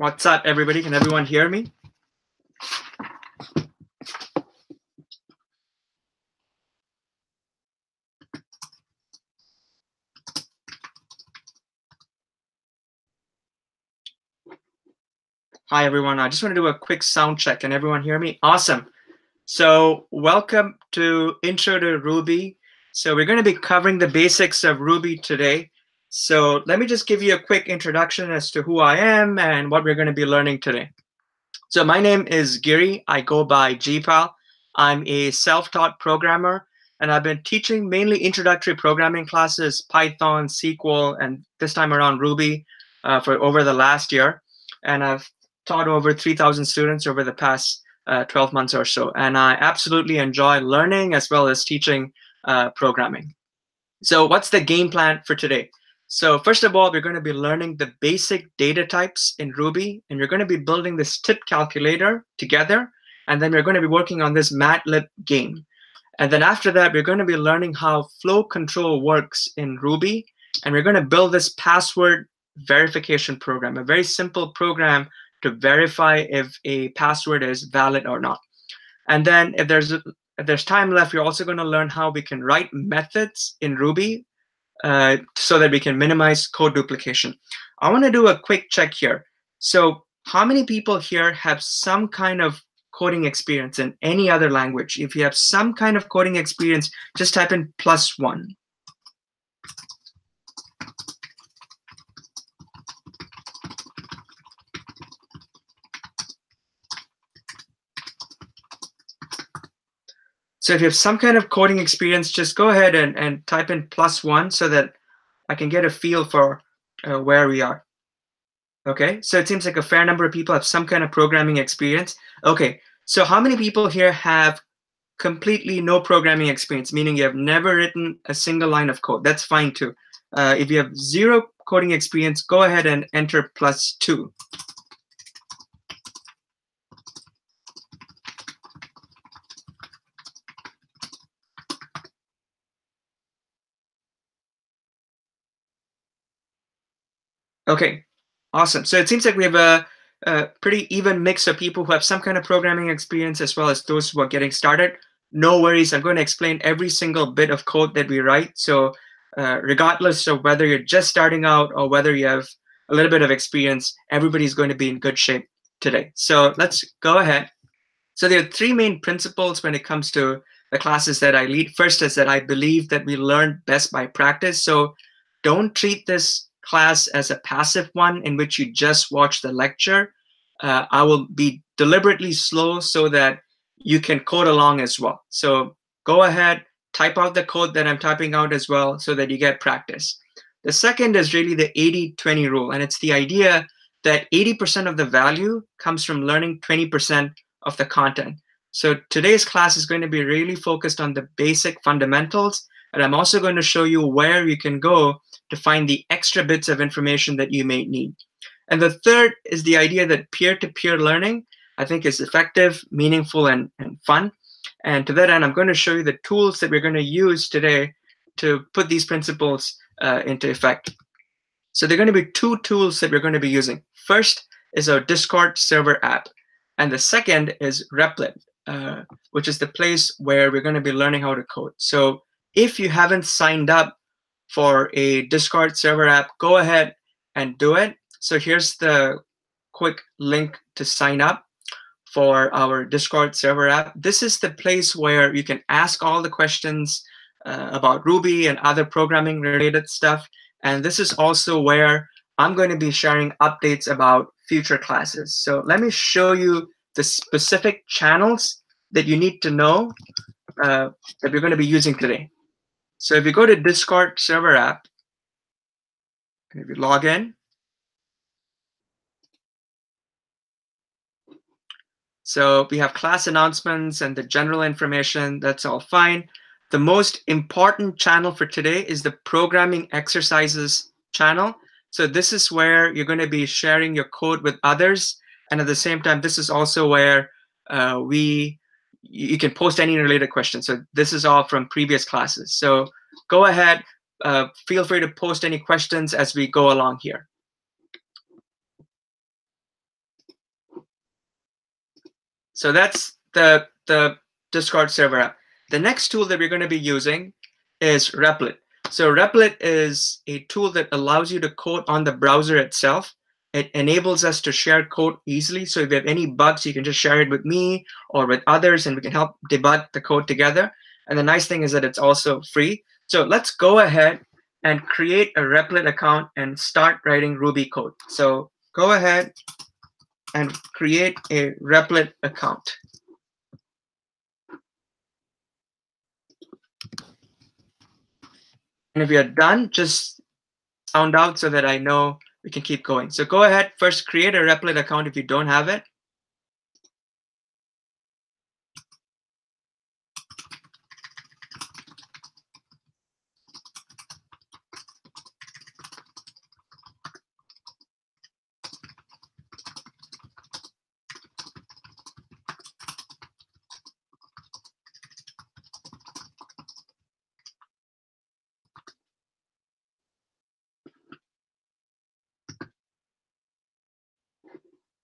What's up, everybody? Can everyone hear me? Hi, everyone. I just want to do a quick sound check. Can everyone hear me? Awesome. So welcome to Intro to Ruby. So we're going to be covering the basics of Ruby today. So let me just give you a quick introduction as to who I am and what we're going to be learning today. So my name is Giri. I go by GPAL. I'm a self-taught programmer, and I've been teaching mainly introductory programming classes, Python, SQL, and this time around Ruby for over the last year. And I've taught over 3,000 students over the past 12 months or so. And I absolutely enjoy learning as well as teaching programming. So what's the game plan for today? So first of all, we're going to be learning the basic data types in Ruby, and we're going to be building this tip calculator together. And then we're going to be working on this MadLib game. And then after that, we're going to be learning how flow control works in Ruby. And we're going to build this password verification program, a very simple program to verify if a password is valid or not. And then if there's time left, we're also going to learn how we can write methods in Ruby so that we can minimize code duplication. I want to do a quick check here. So how many people here have some kind of coding experience in any other language? If you have some kind of coding experience, just type in +1. So if you have some kind of coding experience, just go ahead and type in +1 so that I can get a feel for where we are. Okay, so it seems like a fair number of people have some kind of programming experience. Okay, so how many people here have completely no programming experience, meaning you have never written a single line of code? That's fine too. If you have zero coding experience, go ahead and enter +2. Okay, awesome. So it seems like we have a pretty even mix of people who have some kind of programming experience as well as those who are getting started. No worries, I'm going to explain every single bit of code that we write. So regardless of whether you're just starting out or whether you have a little bit of experience, everybody's going to be in good shape today. So let's go ahead. So there are three main principles when it comes to the classes that I lead. First is that I believe that we learn best by practice. So don't treat this class as a passive one in which you just watch the lecture. I will be deliberately slow so that you can code along as well. So go ahead, type out the code that I'm typing out as well so that you get practice. The second is really the 80-20 rule, and it's the idea that 80% of the value comes from learning 20% of the content. So today's class is going to be really focused on the basic fundamentals, and I'm also going to show you where you can go to find the extra bits of information that you may need. And the third is the idea that peer-to-peer learning, I think, is effective, meaningful, and fun. And to that end, I'm going to show you the tools that we're going to use today to put these principles into effect. So there are going to be two tools that we're going to be using. First is our Discord server app. And the second is Replit, which is the place where we're going to be learning how to code. So if you haven't signed up for a Discord server app, go ahead and do it. So here's the quick link to sign up for our Discord server app. This is the place where you can ask all the questions about Ruby and other programming related stuff. And this is also where I'm going to be sharing updates about future classes. So let me show you the specific channels that you need to know that we're going to be using today. So if you go to Discord server app, and if you log in, so we have class announcements and the general information. That's all fine. The most important channel for today is the programming exercises channel. So this is where you're going to be sharing your code with others. And at the same time, this is also where you can post any related questions. So this is all from previous classes. So go ahead, feel free to post any questions as we go along here. So that's the Discord server app. The next tool that we're going to be using is Replit. So Replit is a tool that allows you to code on the browser itself. It enables us to share code easily. So if you have any bugs, you can just share it with me or with others, and we can help debug the code together. And the nice thing is that it's also free. So let's go ahead and create a Replit account and start writing Ruby code. So go ahead and create a Replit account. And if you're done, just sound out so that I know we can keep going. So go ahead, first create a Replit account if you don't have it.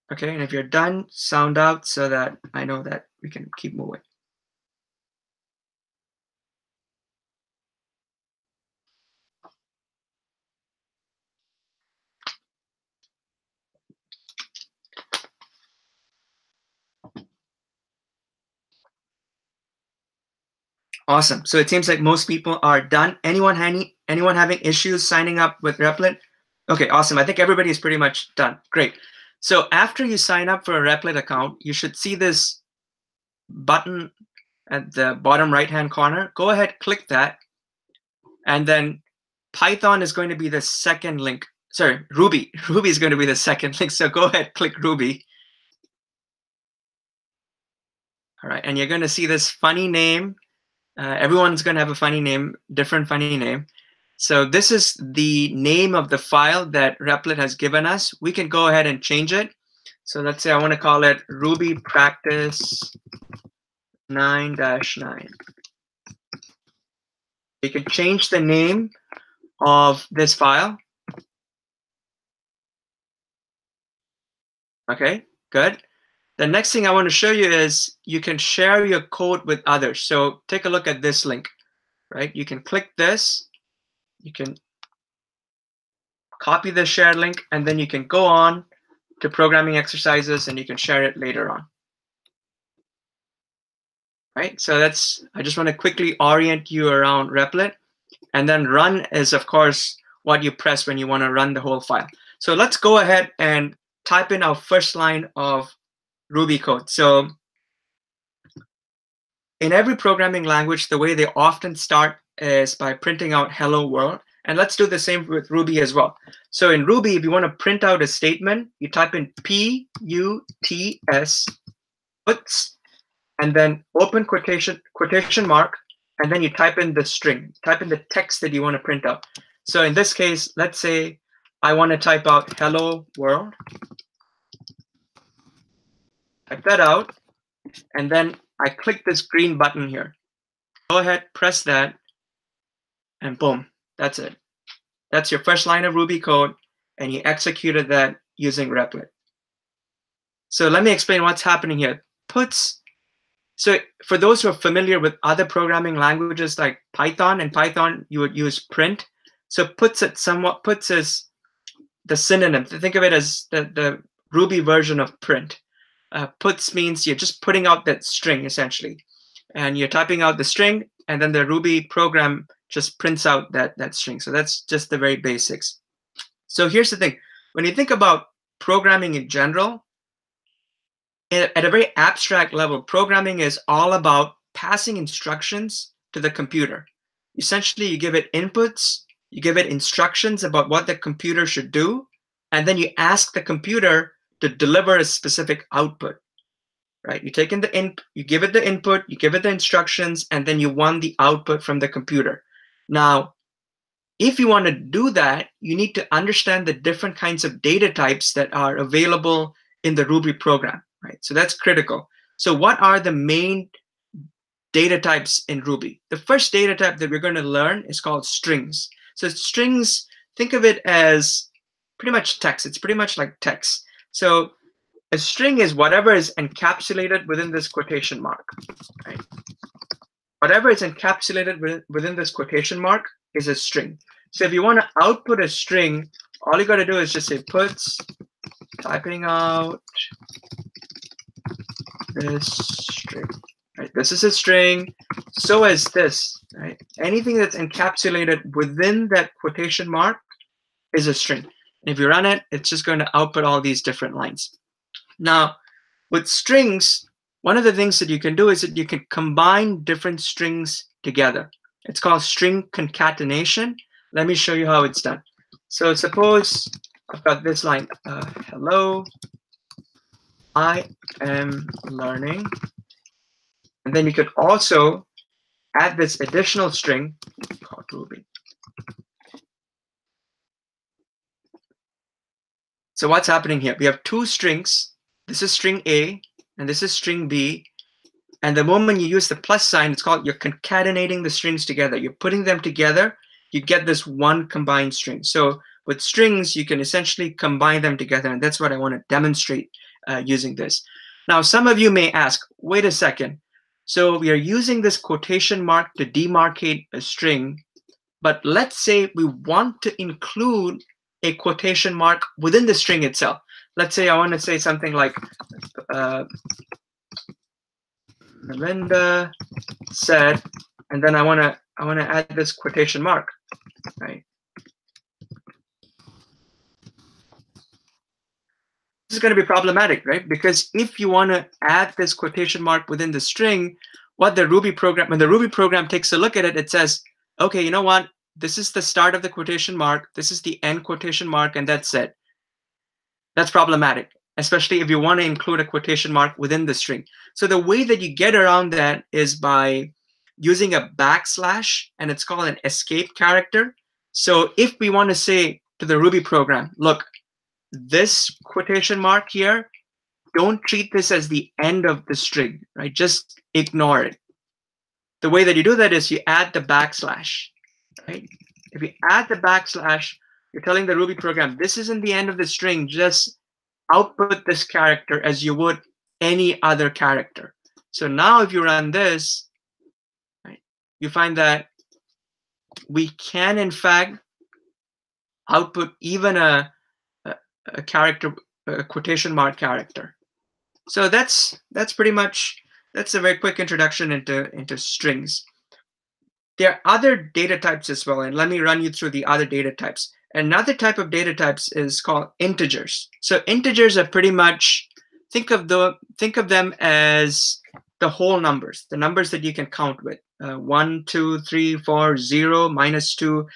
Okay, and if you're done, sound out so that I know that we can keep moving. Awesome. So it seems like most people are done. Anyone having issues signing up with Replit? Okay, awesome. I think everybody is pretty much done. Great. So after you sign up for a Replit account, you should see this button at the bottom right-hand corner. Go ahead, click that, and then Python is going to be the second link. Sorry, Ruby. Ruby is going to be the second link. So go ahead, click Ruby. All right, and you're going to see this funny name. Everyone's going to have a funny name, different funny name. So this is the name of the file that Replit has given us. We can go ahead and change it. So let's say I want to call it Ruby Practice 9-9. You can change the name of this file. Okay, good. The next thing I want to show you is you can share your code with others. So take a look at this link, right? You can click this, you can copy the share link, and then you can go on to programming exercises and you can share it later on. Right? So that's, I just want to quickly orient you around Replit. And then run is, of course, what you press when you want to run the whole file. So let's go ahead and type in our first line of Ruby code. So in every programming language, the way they often start is by printing out hello world. And let's do the same with Ruby as well. So in Ruby, if you want to print out a statement, you type in P-U-T-S, puts, and then open quotation mark, and then you type in the string, type in the text that you want to print out. So in this case, let's say I want to type out hello world. Type that out, and then I click this green button here. Go ahead, press that, and boom, that's it. That's your first line of Ruby code, and you executed that using Replit. So let me explain what's happening here. Puts. So for those who are familiar with other programming languages like Python, in Python you would use print. So puts is the synonym. Think of it as the Ruby version of print. Puts means you're just putting out that string essentially, and you're typing out the string, and then the Ruby program just prints out that string. So that's just the very basics. So here's the thing: when you think about programming in general, at a very abstract level, programming is all about passing instructions to the computer. Essentially, you give it inputs, you give it instructions about what the computer should do, and then you ask the computer to deliver a specific output, right? You take in you give it the input, you give it the instructions, and then you want the output from the computer. Now, if you want to do that, you need to understand the different kinds of data types that are available in the Ruby program, right? So that's critical. So what are the main data types in Ruby? The first data type that we're going to learn is called strings. So strings, think of it as pretty much text. It's pretty much like text. So A string is whatever is encapsulated within this quotation mark. Right? Whatever is encapsulated within this quotation mark is a string. So if you want to output a string, all you got to do is just say puts typing out this string. Right? This is a string. So is this. Right? Anything that's encapsulated within that quotation mark is a string. And if you run it, it's just going to output all these different lines. Now, with strings, one of the things that you can do is that you can combine different strings together. It's called string concatenation. Let me show you how it's done. So suppose I've got this line, hello, I am learning. And then you could also add this additional string called Ruby. So what's happening here? We have two strings. This is string A, and this is string B. And the moment you use the plus sign, it's called you're concatenating the strings together. You're putting them together. You get this one combined string. So with strings, you can essentially combine them together. And that's what I want to demonstrate using this. Now, some of you may ask, wait a second. So we are using this quotation mark to demarcate a string. But let's say we want to include a quotation mark within the string itself. Let's say I want to say something like Melinda said, and then I want to add this quotation mark, right? This is going to be problematic, right? Because if you want to add this quotation mark within the string, what the Ruby program, when the Ruby program takes a look at it, it says, okay, you know what? This is the start of the quotation mark. This is the end quotation mark, and that's it. That's problematic, especially if you want to include a quotation mark within the string. So the way that you get around that is by using a backslash, and it's called an escape character. So if we want to say to the Ruby program, look, this quotation mark here, don't treat this as the end of the string, right? Just ignore it. The way that you do that is you add the backslash, right? If you add the backslash, you're telling the Ruby program, this isn't the end of the string, just output this character as you would any other character. So now if you run this, right, you find that we can, in fact, output even a character, a quotation mark character. So that's pretty much, that's a very quick introduction into strings. There are other data types as well, and let me run you through the other data types. Another type of data types is called integers. So integers are pretty much, think of them as the whole numbers, the numbers that you can count with. 1, 2, 3, 4, 0, -2.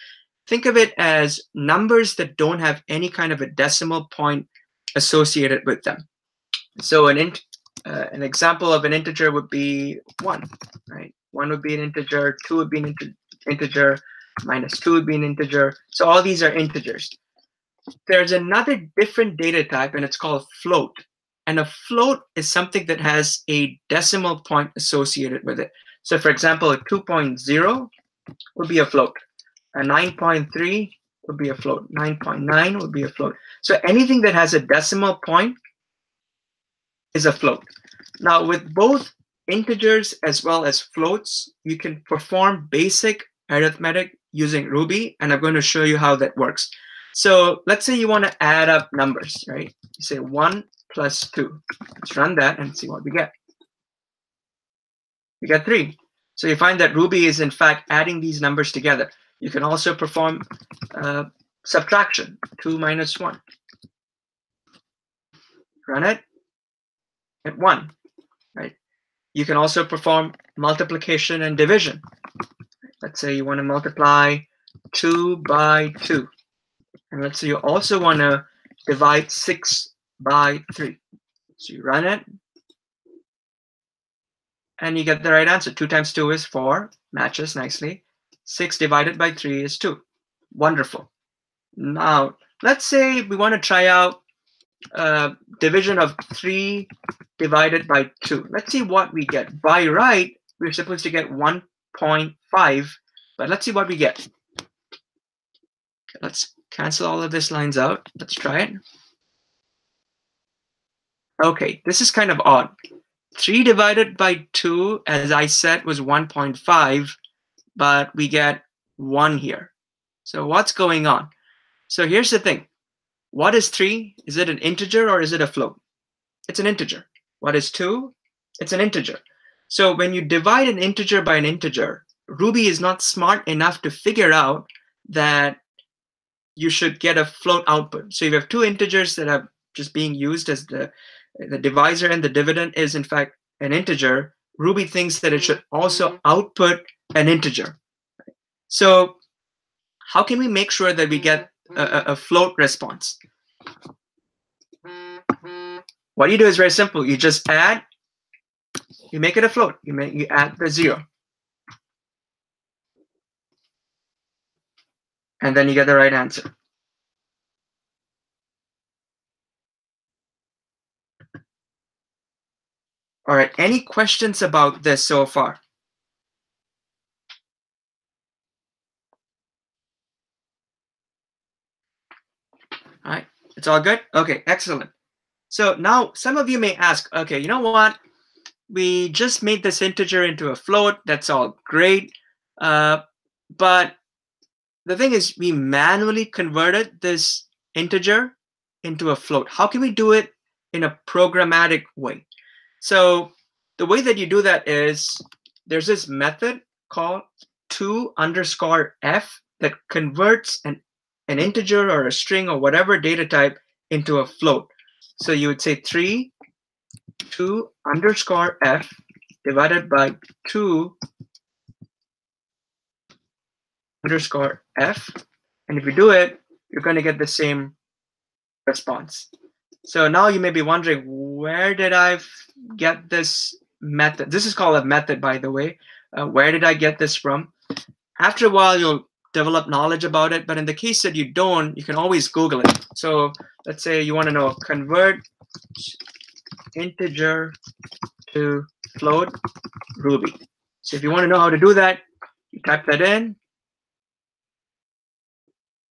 Think of it as numbers that don't have any kind of a decimal point associated with them. So an example of an integer would be 1, right? 1 would be an integer, 2 would be an integer, -2 would be an integer. So all these are integers. There's another different data type, and it's called float. And a float is something that has a decimal point associated with it. So for example, a 2.0 would be a float. A 9.3 would be a float. 9.9 would be a float. So anything that has a decimal point is a float. Now, with both integers as well as floats, you can perform basic arithmetic using Ruby, and I'm going to show you how that works. So let's say you want to add up numbers, right? You say 1 plus 2. Let's run that and see what we get. We get 3. So you find that Ruby is, in fact, adding these numbers together. You can also perform subtraction, 2 minus 1. Run it, at 1, right? You can also perform multiplication and division. Let's say you want to multiply 2 by 2. And let's say you also want to divide 6 by 3. So you run it, and you get the right answer. 2 times 2 is 4, matches nicely. 6 divided by 3 is 2. Wonderful. Now, let's say we want to try out division of 3 divided by 2. Let's see what we get. By right, we're supposed to get 1.5, but let's see what we get. Okay, let's cancel all of these lines out. Let's try it. Okay, this is kind of odd. 3 divided by 2, as I said, was 1.5, but we get 1 here. So what's going on? So here's the thing. What is 3? Is it an integer or is it a float? It's an integer. What is 2? It's an integer. So when you divide an integer by an integer, Ruby is not smart enough to figure out that you should get a float output. So you have 2 integers that are just being used as the divisor, and the dividend is in fact an integer. Ruby thinks that it should also output an integer. So how can we make sure that we get a float response? What you do is very simple. You just add, you make it a float. You add the 0. And then you get the right answer. All right, any questions about this so far? All right, it's all good? Okay, excellent. So now some of you may ask, okay, you know what? We just made this integer into a float. That's all great. But the thing is, we manually converted this integer into a float. How can we do it in a programmatic way? So the way that you do that is there's this method called to_f that converts an integer or a string or whatever data type into a float. So you would say 3 to_f divided by 2_f. And if you do it, you're going to get the same response. So now you may be wondering, where did I get this method? This is called a method, by the way. Where did I get this from? After a while, you'll develop knowledge about it. But in the case that you don't, you can always Google it. So let's say you want to know convert integer to float Ruby. So if you want to know how to do that, you type that in.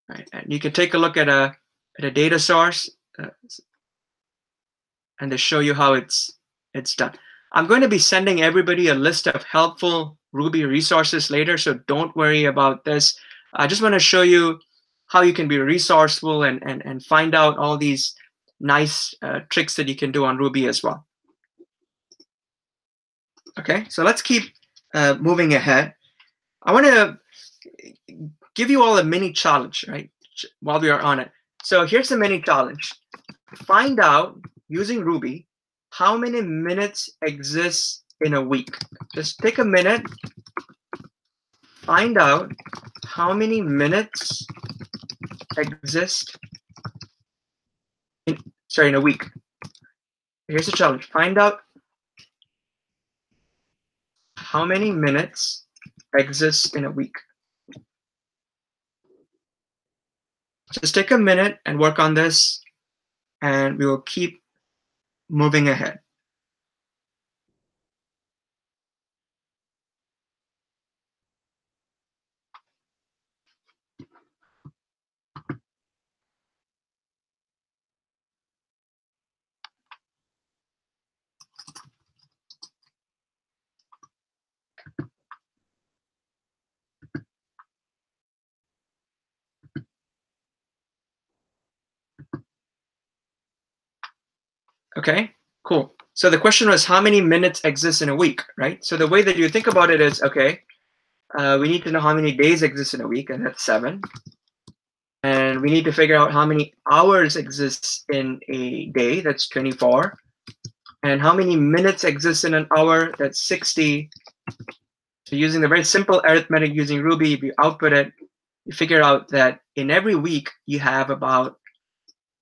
Right, and you can take a look at a data source, and they show you how it's done. I'm going to be sending everybody a list of helpful Ruby resources later, so don't worry about this. I just want to show you how you can be resourceful and find out all these nice tricks that you can do on Ruby as well. Okay, so let's keep moving ahead. I want to give you all a mini challenge, right, while we are on it. So here's the mini challenge. Find out, using Ruby, how many minutes exist in a week. Just take a minute, find out how many minutes exist in a week. Here's the challenge. Find out how many minutes exist in a week. Just take a minute and work on this, and we will keep moving ahead. Okay, cool. So the question was, how many minutes exist in a week, right? So the way that you think about it is, okay, we need to know how many days exist in a week, and that's 7. And we need to figure out how many hours exist in a day, that's 24. And how many minutes exist in an hour, that's 60. So using the very simple arithmetic using Ruby, if you output it, you figure out that in every week, you have about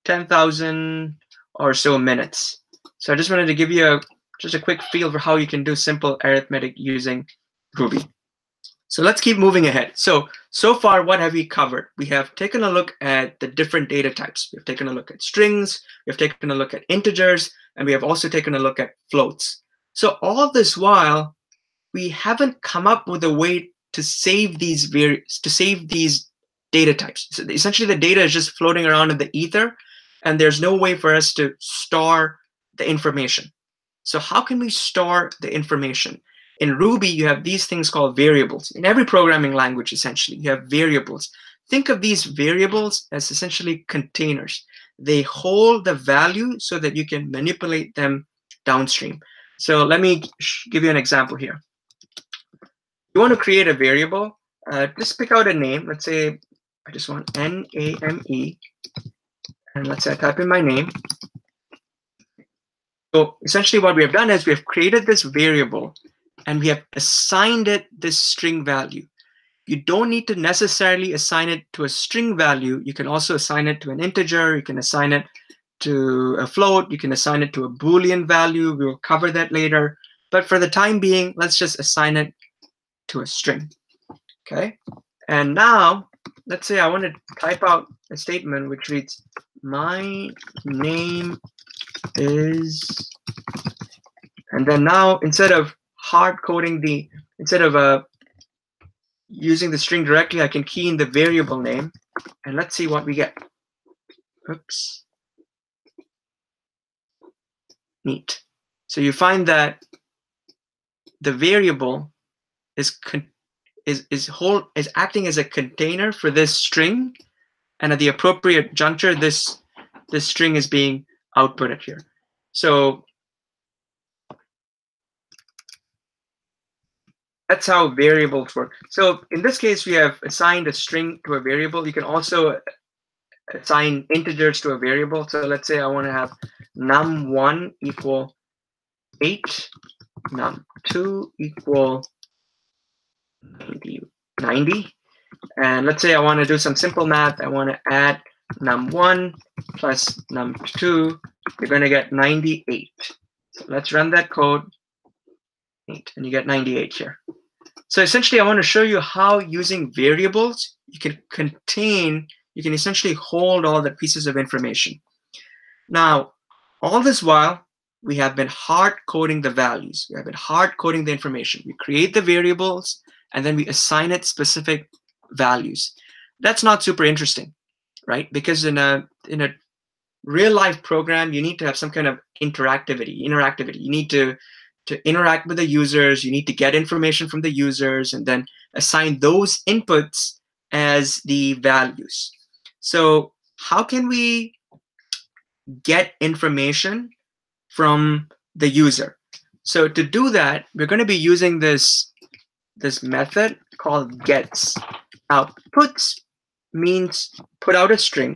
10,000 or so minutes. So I just wanted to give you just a quick feel for how you can do simple arithmetic using Ruby. So let's keep moving ahead. So far, what have we covered? We have taken a look at the different data types. We've taken a look at strings, we've taken a look at integers, and we have also taken a look at floats. So all this while, we haven't come up with a way to save these data types. So essentially, the data is just floating around in the ether, and there's no way for us to store the information. So how can we store the information? In Ruby, you have these things called variables. In every programming language, essentially, you have variables. Think of these variables as essentially containers. They hold the value so that you can manipulate them downstream. So let me give you an example here. You want to create a variable, just pick out a name. Let's say I just want NAME, and let's say I type in my name. So essentially what we have done is we have created this variable and we have assigned it this string value. You don't need to necessarily assign it to a string value. You can also assign it to an integer. You can assign it to a float. You can assign it to a Boolean value. We will cover that later. But for the time being, let's just assign it to a string. Okay. And now, let's say I want to type out a statement which reads, my name is, and then now instead of hard coding instead of using the string directly, I can key in the variable name, and let's see what we get. Oops. Neat. So you find that the variable is acting as a container for this string, and at the appropriate juncture, this string is being outputted here. So that's how variables work. So in this case, we have assigned a string to a variable. You can also assign integers to a variable. So let's say I want to have num1 equal 8, num2 equal 90. And let's say I want to do some simple math. I want to add num1 plus num2. You're going to get 98. So let's run that code. And you get 98 here. So essentially, I want to show you how using variables, you can essentially hold all the pieces of information. Now, all this while, we have been hard coding the values. We have been hard coding the information. We create the variables, and then we assign it specific values. That's not super interesting, right? Because in a real life program, you need to have some kind of interactivity. You need to interact with the users. You need to get information from the users and then assign those inputs as the values. So how can we get information from the user? So to do that, we're going to be using this method called gets. Now, puts means put out a string.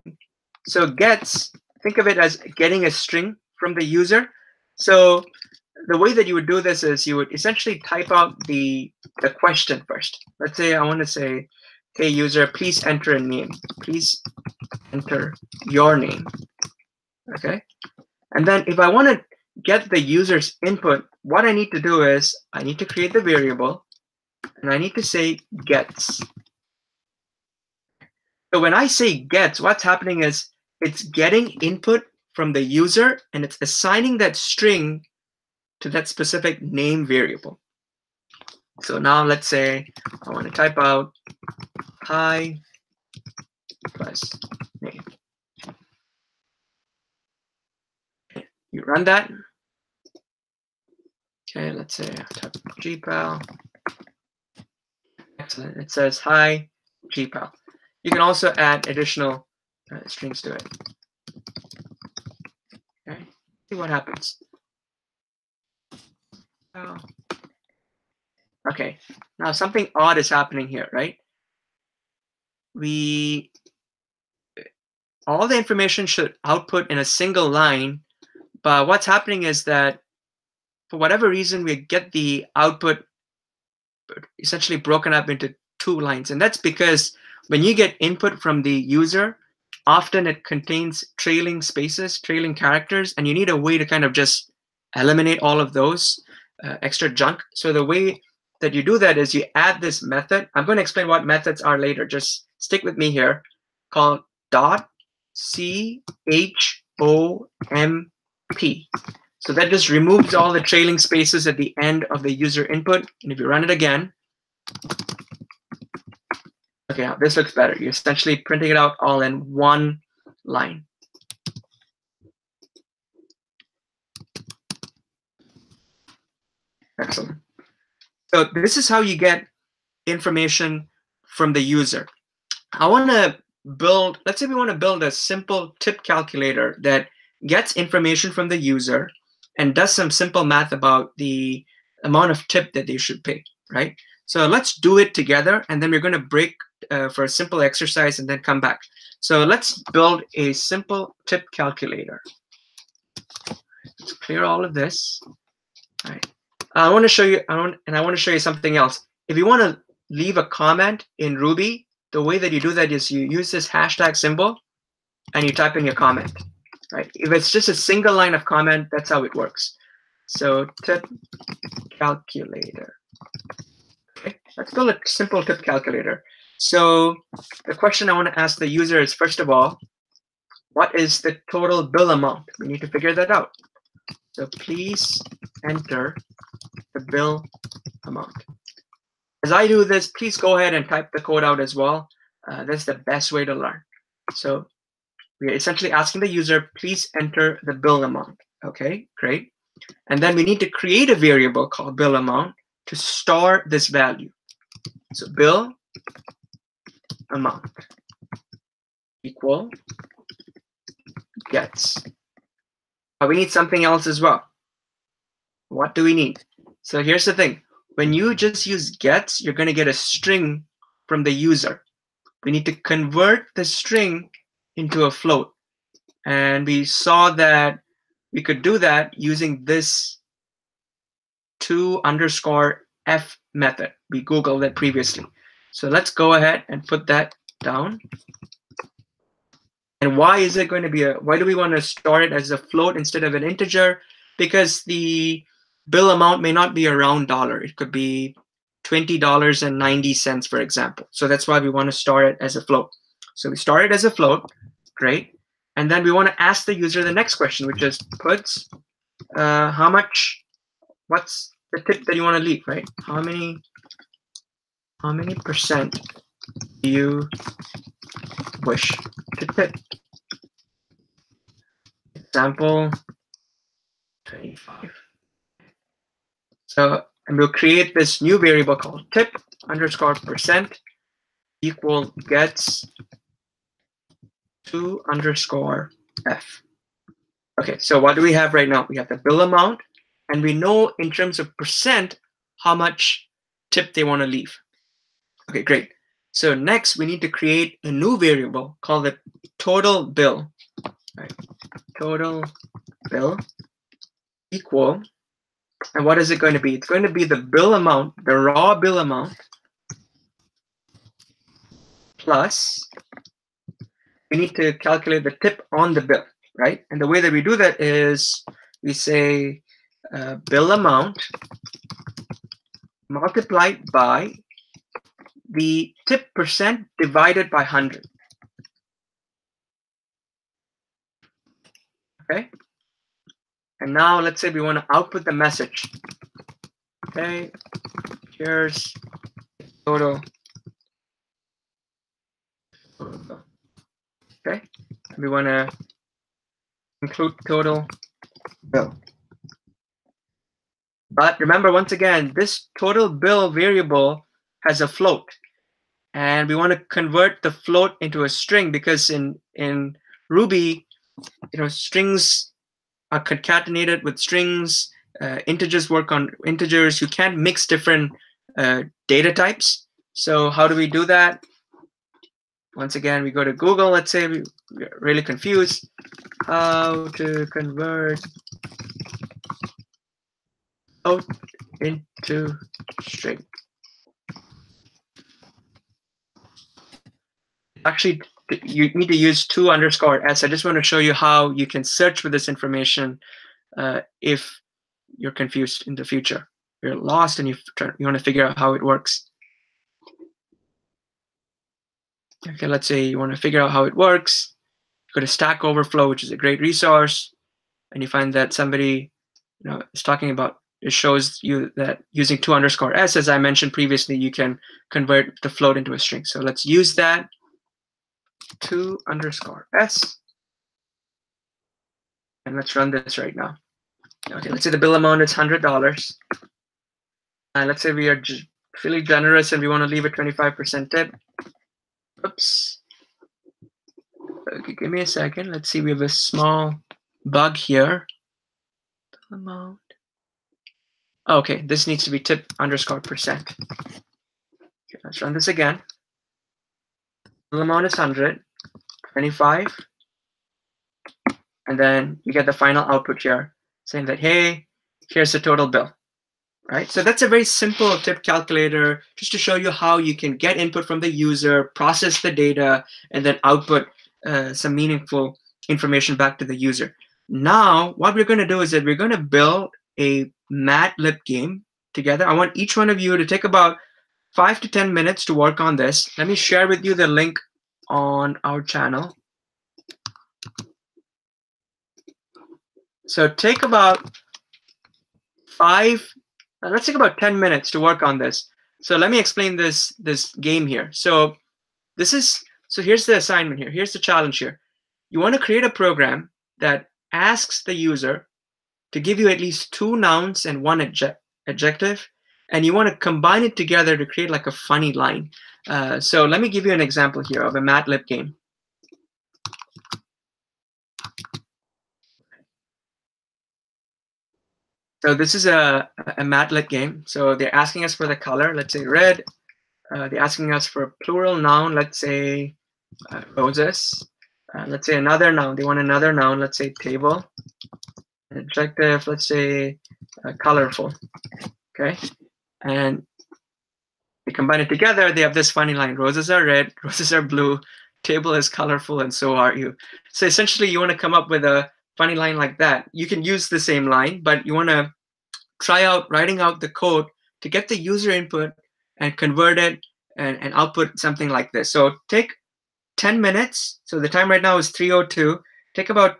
So gets, think of it as getting a string from the user. So the way that you would do this is you would essentially type out the question first. Let's say I want to say, hey user, please enter a name. Please enter your name. Okay. And then if I want to get the user's input, what I need to do is I need to create the variable and I need to say gets. So when I say gets, what's happening is it's getting input from the user and it's assigning that string to that specific name variable. So now let's say I want to type out hi plus name. You run that. Okay, let's say I type gpal. Excellent. It says hi gpal. You can also add additional strings to it. Okay, see what happens. Oh. Okay, now something odd is happening here, right? All the information should output in a single line, but what's happening is that for whatever reason, we get the output essentially broken up into 2 lines. And that's because when you get input from the user, often it contains trailing spaces, trailing characters, and you need a way to kind of just eliminate all of those extra junk. So the way that you do that is you add this method. I'm going to explain what methods are later. Just stick with me here. Called .chomp. So that just removes all the trailing spaces at the end of the user input. And if you run it again, okay, now this looks better. You're essentially printing it out all in one line. Excellent. So this is how you get information from the user. I want to build, let's say we want to build a simple tip calculator that gets information from the user and does some simple math about the amount of tip that they should pay, right? So let's do it together, and then we're going to break for a simple exercise and then come back. So let's build a simple tip calculator. Let's clear all of this. All right. I want to show you, I want to show you something else. If you want to leave a comment in Ruby, the way that you do that is you use this hashtag symbol and you type in your comment, right? If it's just a single line of comment, that's how it works. So tip calculator. Okay, let's build a simple tip calculator. So the question I want to ask the user is, first of all, what is the total bill amount? We need to figure that out. So please enter the bill amount. As I do this, please go ahead and type the code out as well. That's the best way to learn. So we're essentially asking the user, please enter the bill amount. Okay, great. And then we need to create a variable called bill amount to store this value. So bill amount equal gets. But we need something else as well. What do we need? So here's the thing. When you just use gets, you're going to get a string from the user. We need to convert the string into a float. And we saw that we could do that using this to_f method. We Googled it previously. So let's go ahead and put that down. And why is it going to be why do we want to store it as a float instead of an integer? Because the bill amount may not be a round dollar. It could be $20.90, for example. So that's why we want to store it as a float. So we store it as a float, great. And then we want to ask the user the next question, which is puts how much, what's the tip that you want to leave, right? How many percent do you wish to tip? Example 25. So, and we'll create this new variable called tip_% equal gets to_f. Okay, so what do we have right now? We have the bill amount, and we know in terms of percent how much tip they want to leave. Okay, great. So next, we need to create a new variable called the total bill. Right. Total bill equal, and what is it going to be? It's going to be the bill amount, the raw bill amount, plus we need to calculate the tip on the bill, right? And the way that we do that is we say bill amount multiplied by the tip percent divided by 100. Okay. And now let's say we want to output the message. Okay, here's total. Okay, we want to include total bill. But remember, once again, this total bill variable has a float. And we want to convert the float into a string because in Ruby, strings are concatenated with strings. Integers work on integers. You can't mix different data types. So how do we do that? Once again, we go to Google. Let's say we're really confused. How to convert float into string. Actually, you need to use to_s. I just want to show you how you can search for this information if you're confused in the future. You're lost and you want to figure out how it works. Okay, let's say you want to figure out how it works. Go to Stack Overflow, which is a great resource, and you find that somebody is talking about, it shows you that using to_s, as I mentioned previously, you can convert the float into a string. So let's use that. To_s, and let's run this right now. Okay, let's say the bill amount is $100. Let's say we are really generous and we want to leave a 25% tip. Oops. Okay, give me a second. Let's see. We have a small bug here. Amount. Okay, this needs to be tip _%. Okay, let's run this again. The amount is 100, 25, and then you get the final output here saying that, hey, here's the total bill. Right? So that's a very simple tip calculator just to show you how you can get input from the user, process the data, and then output some meaningful information back to the user. Now, what we're going to do is that we're going to build a MadLib game together. I want each one of you to take about 5 to 10 minutes to work on this. Let me share with you the link on our channel. So take about let's take about 10 minutes to work on this. So let me explain this game here. So here's the assignment here. Here's the challenge here. You want to create a program that asks the user to give you at least 2 nouns and 1 adjective, and you want to combine it together to create like a funny line. So let me give you an example here of a MadLib game. So this is a MadLib game. So they're asking us for the color, let's say red. They're asking us for a plural noun, let's say roses. Let's say another noun. They want another noun, let's say table. An adjective, let's say colorful. Okay, and they combine it together. They have this funny line: roses are red, roses are blue, table is colorful, and so are you. So essentially, you want to come up with a funny line like that. You can use the same line, but you want to try out writing out the code to get the user input and convert it and output something like this. So take 10 minutes. So the time right now is 3:02. Take about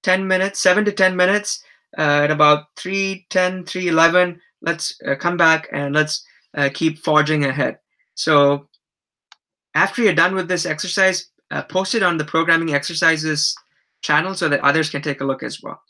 10 minutes, 7 to 10 minutes. At about 3:10, 3:11, let's come back and let's keep forging ahead. So after you're done with this exercise, post it on the programming exercises channel so that others can take a look as well.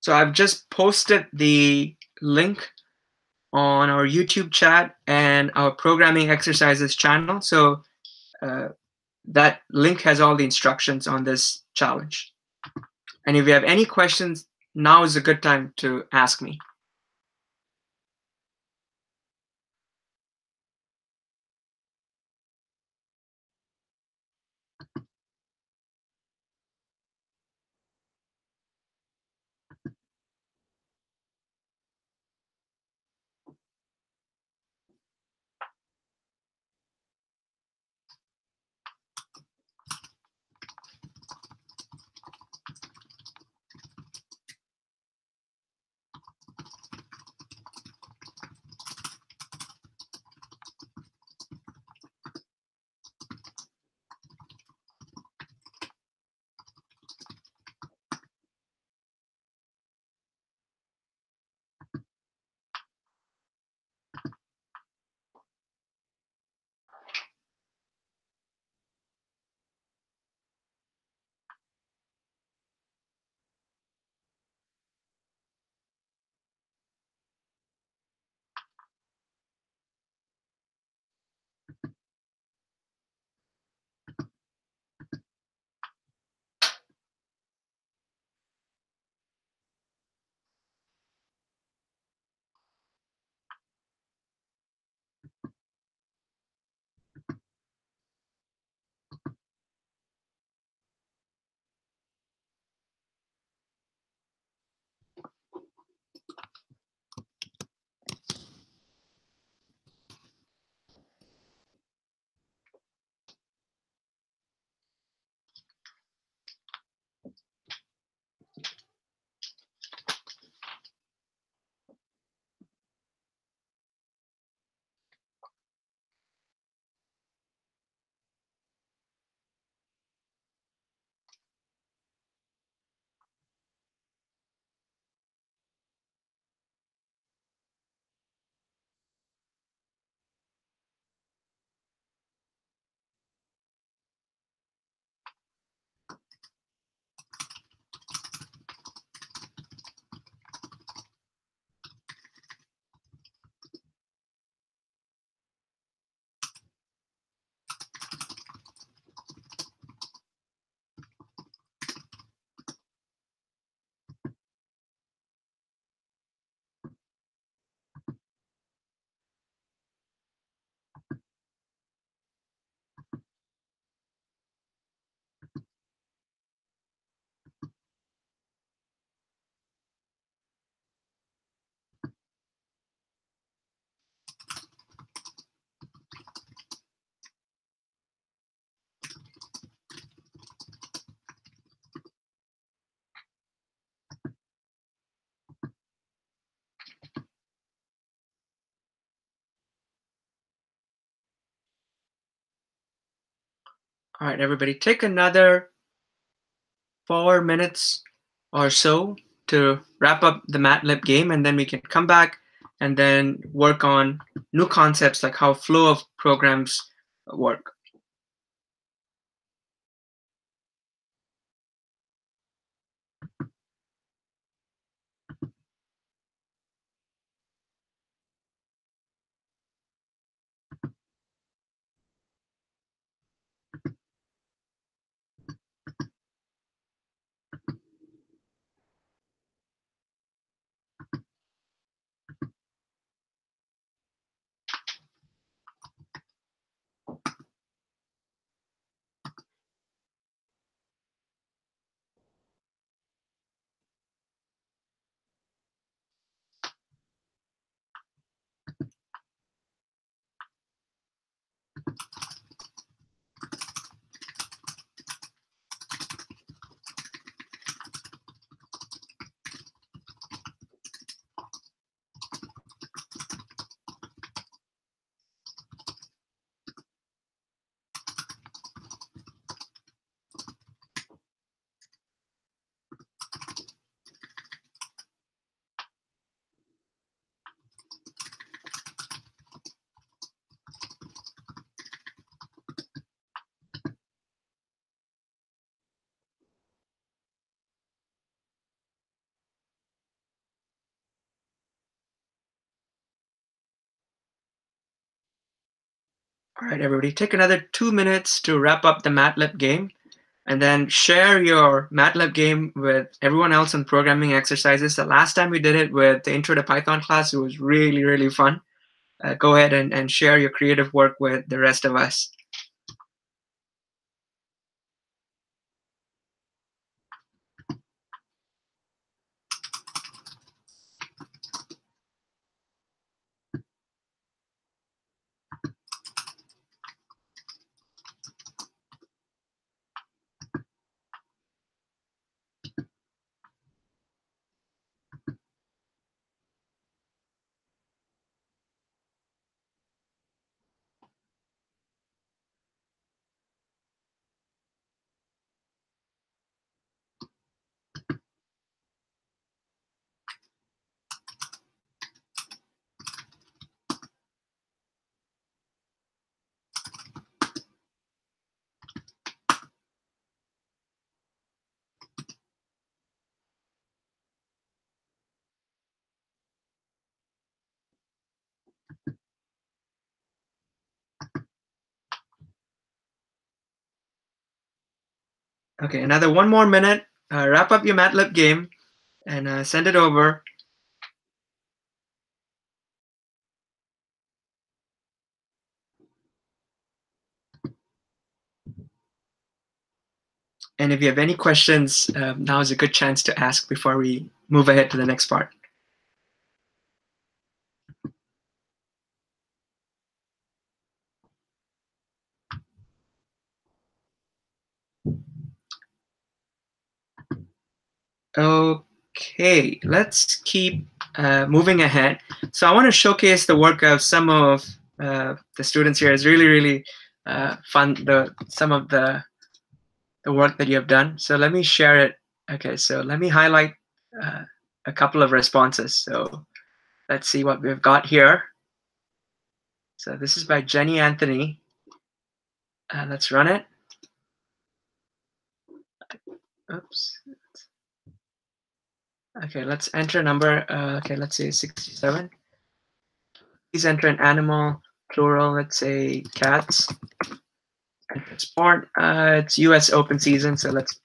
So I've just posted the link on our YouTube chat and our programming exercises channel. So that link has all the instructions on this challenge. And if you have any questions, now is a good time to ask me. All right, everybody, take another 4 minutes or so to wrap up the MATLAB game, and then we can come back and then work on new concepts like how flow of programs work. All right, everybody, take another 2 minutes to wrap up the MATLAB game, and then share your MATLAB game with everyone else in programming exercises. The last time we did it with the Intro to Python class, it was really, really fun. Go ahead and share your creative work with the rest of us. Okay, another 1 more minute. Wrap up your MATLAB game and send it over. And if you have any questions, now is a good chance to ask before we move ahead to the next part. Okay, let's keep moving ahead. So I want to showcase the work of some of the students here. It's really, really fun, some of the work that you have done. So let me share it. Okay, so let me highlight a couple of responses. So let's see what we've got here. So this is by Jenny Anthony. Let's run it. Oops. Okay, let's enter a number. Okay, let's say 67. Please enter an animal, plural, let's say cats. Enter sport. It's US Open season, so let's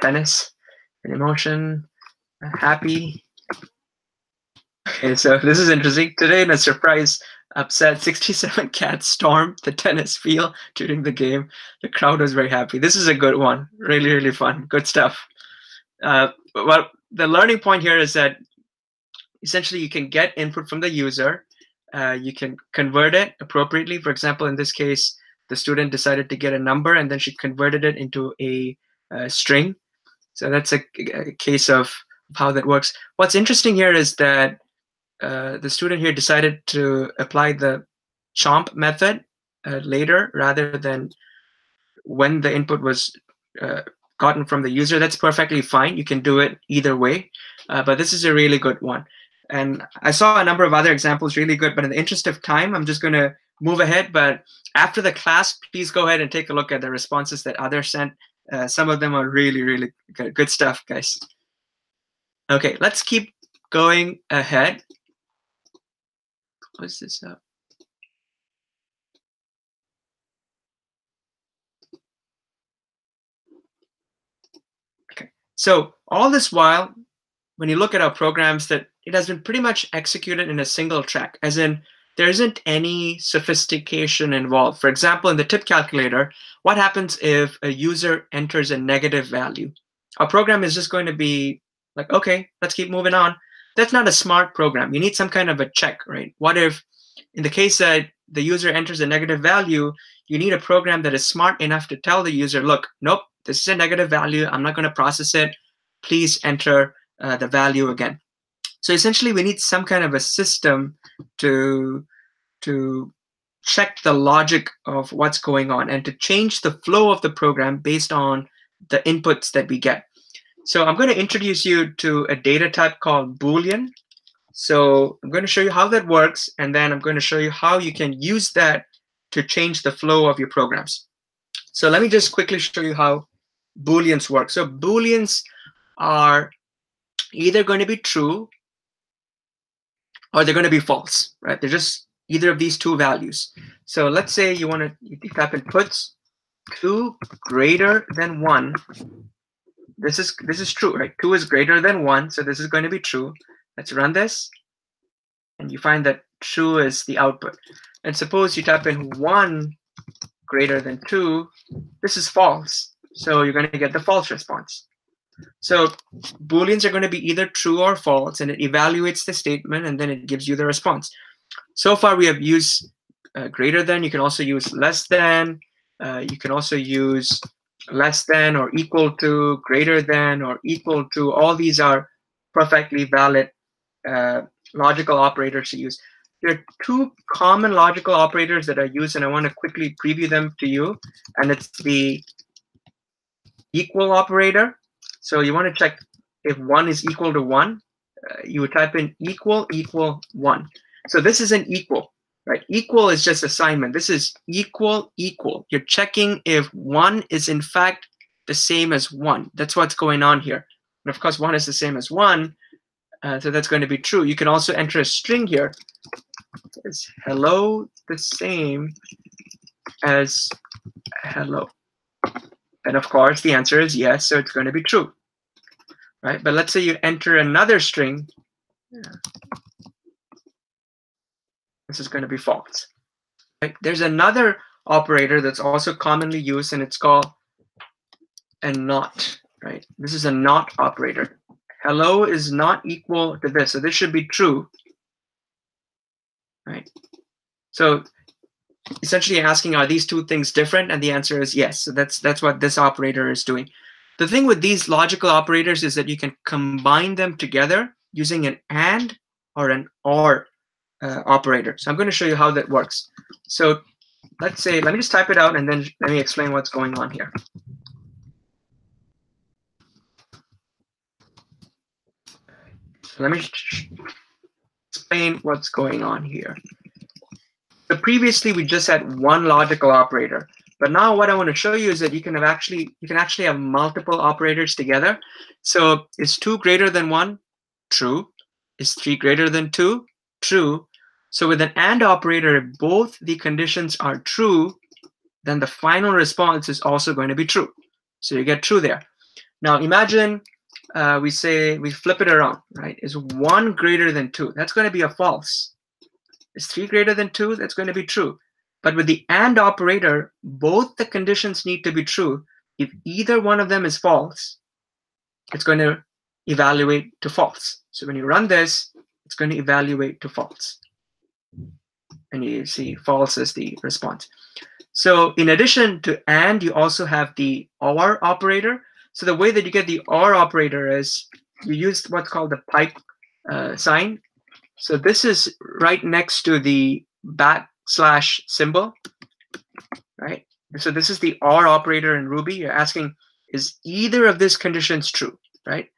tennis. An emotion, happy. Okay, so this is interesting. Today, in a surprise upset, 67 cats stormed the tennis field during the game. The crowd was very happy. This is a good one. Really, really fun. Good stuff. Well, the learning point here is that essentially you can get input from the user. You can convert it appropriately. For example, in this case, the student decided to get a number and then she converted it into a string. So that's a case of how that works. What's interesting here is that the student here decided to apply the chomp method later rather than when the input was gotten from the user. That's perfectly fine. You can do it either way, but this is a really good one. And I saw a number of other examples really good, but in the interest of time, I'm just going to move ahead. But after the class, please go ahead and take a look at the responses that others sent. Some of them are really, really good stuff, guys. Okay, let's keep going ahead. Close this up. Okay, so all this while, when you look at our programs, that it has been pretty much executed in a single track, as in there isn't any sophistication involved. For example, in the tip calculator, what happens if a user enters a negative value? Our program is just going to be like, okay, let's keep moving on. That's not a smart program. You need some kind of a check, right? What if, in the case that the user enters a negative value, you need a program that is smart enough to tell the user, look, nope, this is a negative value. I'm not going to process it. Please enter the value again. So essentially, we need some kind of a system to check the logic of what's going on and to change the flow of the program based on the inputs that we get. So I'm going to introduce you to a data type called Boolean. So I'm going to show you how that works, and then I'm going to show you how you can use that to change the flow of your programs. So let me just quickly show you how Booleans work. So Booleans are either going to be true or they're going to be false, right? They're just either of these two values. So let's say you want to type in puts 2 greater than 1. This is true, right? 2 is greater than 1, so this is going to be true. Let's run this, and you find that true is the output. And suppose you type in 1 greater than 2, this is false. So you're going to get the false response. So Booleans are going to be either true or false, and it evaluates the statement, and then it gives you the response. So far, we have used greater than. You can also use less than. You can also use less than or equal to, greater than or equal to. All these are perfectly valid logical operators to use. There are 2 common logical operators that are used, and I want to quickly preview them to you. And it's the equal operator. So you want to check if 1 is equal to 1. You would type in equal 1. So this is an equal, right? Equal is just assignment. This is equal. You're checking if 1 is in fact the same as 1. That's what's going on here. And of course, 1 is the same as 1. So that's going to be true. You can also enter a string here. Is hello the same as hello? And of course, the answer is yes, so it's going to be true, right? But let's say you enter another string. This is going to be false. Right? There's another operator that's also commonly used, and it's called a not, right? This is a not operator. Hello is not equal to this, so this should be true, right? So essentially asking, are these 2 things different? And the answer is yes. So that's what this operator is doing. The thing with these logical operators is that you can combine them together using an AND or an OR operator. So I'm going to show you how that works. So let's say, let me just type it out, and then let me explain what's going on here. So let me explain what's going on here. So previously we just had 1 logical operator, but now what I want to show you is that you can actually have multiple operators together. So is 2 greater than 1? True. Is 3 greater than 2? True. So with an AND operator, if both the conditions are true, then the final response is also going to be true. So you get true there. Now imagine we flip it around, right? Is 1 greater than 2? That's going to be a false. Is 3 greater than 2? That's going to be true. But with the AND operator, both the conditions need to be true. If either one of them is false, it's going to evaluate to false. So when you run this, it's going to evaluate to false. And you see false as the response. So in addition to AND, you also have the OR operator. So the way that you get the OR operator is you use what's called the pipe sign. So this is right next to the / symbol, right? So this is the OR operator in Ruby. You're asking, is either of these conditions true, right?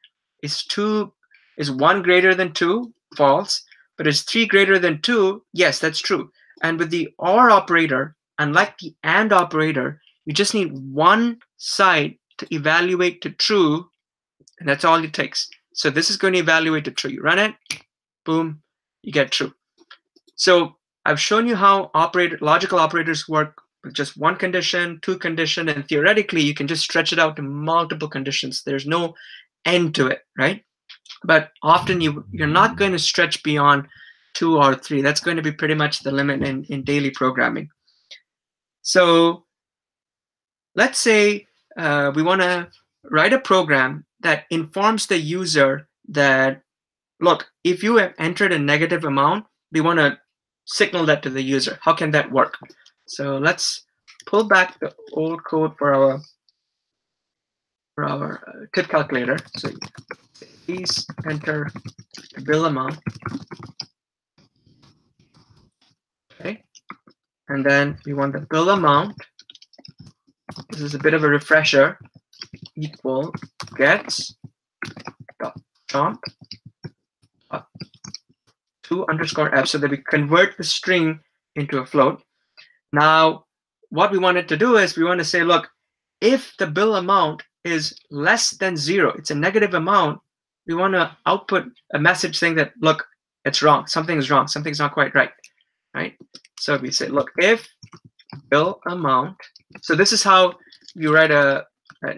Is 1 greater than 2? False. But is 3 greater than 2? Yes, that's true. And with the OR operator, unlike the AND operator, you just need one side to evaluate to true, and that's all it takes. So this is going to evaluate to true. You run it, boom, you get true. So I've shown you how logical operators work with just one condition, two condition, and theoretically you can just stretch it out to multiple conditions. There's no end to it, right? But often you're not going to stretch beyond 2 or 3. That's going to be pretty much the limit in daily programming. So let's say we want to write a program that informs the user that, look, if you have entered a negative amount, we want to signal that to the user. How can that work? So let's pull back the old code for our tip calculator. So please enter the bill amount. Okay. And then we want the bill amount. This is a bit of a refresher. Equal gets chomp 2_f, so that we convert the string into a float. Now, what we wanted to do is we want to say, look, if the bill amount is less than 0, it's a negative amount, we want to output a message saying that, look, it's wrong, something's wrong, something's not quite right, right? So we say, look, if bill amount, so this is how you write an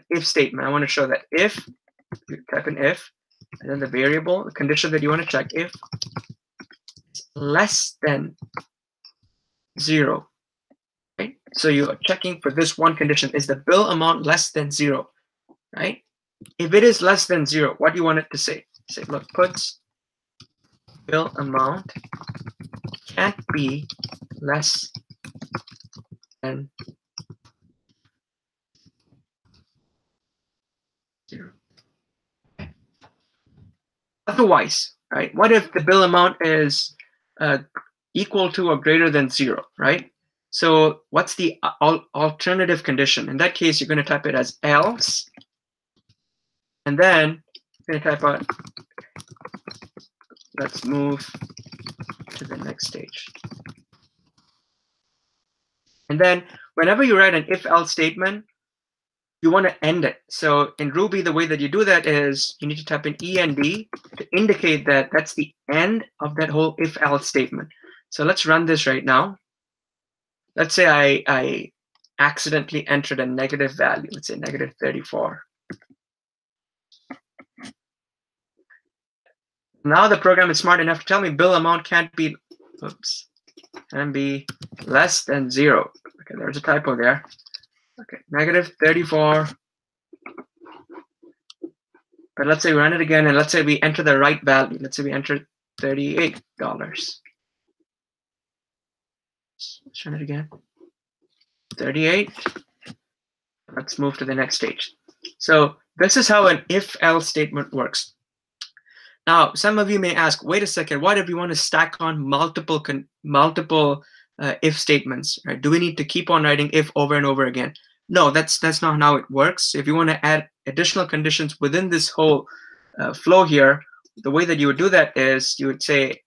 if statement. I want to show that if, you type in if, and then the variable, the condition that you want to check, if it's less than 0, right? So you are checking for this one condition, is the bill amount less than 0, right? If it is less than 0, what do you want it to say? Say, look, puts bill amount can't be less than 0. Otherwise, right? What if the bill amount is equal to or greater than 0, right? So what's the alternative condition? In that case, you're going to type it as else, and then you're going to type out, let's move to the next stage. And then whenever you write an if-else statement, you want to end it. So in Ruby, the way that you do that is you need to type in END to indicate that that's the end of that whole if-else statement. So let's run this right now. Let's say I accidentally entered a negative value. Let's say negative 34. Now the program is smart enough to tell me bill amount can't be, can be less than 0. Okay, there's a typo there. Okay, negative 34. But let's say we run it again, and let's say we enter the right value. Let's say we enter $38. Let's run it again. 38. Let's move to the next stage. So this is how an if-else statement works. Now, some of you may ask, wait a second, what if we want to stack on multiple if statements? Right? Do we need to keep on writing if over and over again? No, that's not how it works. If you want to add additional conditions within this whole flow here, the way that you would do that is you would say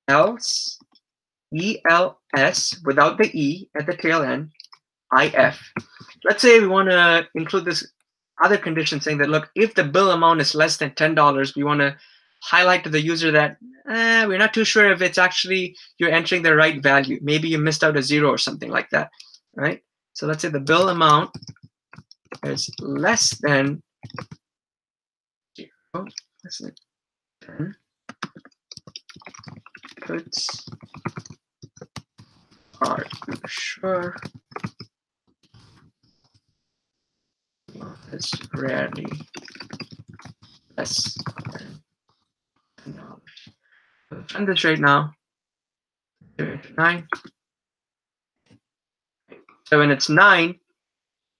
else, ELS, without the E at the tail end, IF. Let's say we want to include this other condition saying that, look, if the bill amount is less than $10, we want to highlight to the user that we're not too sure if it's actually you're entering the right value. Maybe you missed out a 0 or something like that, right? So let's say the bill amount is less than 0, less than 10. Puts are you sure is rarely less than $10. Let's run this right now. 9. So when it's 9,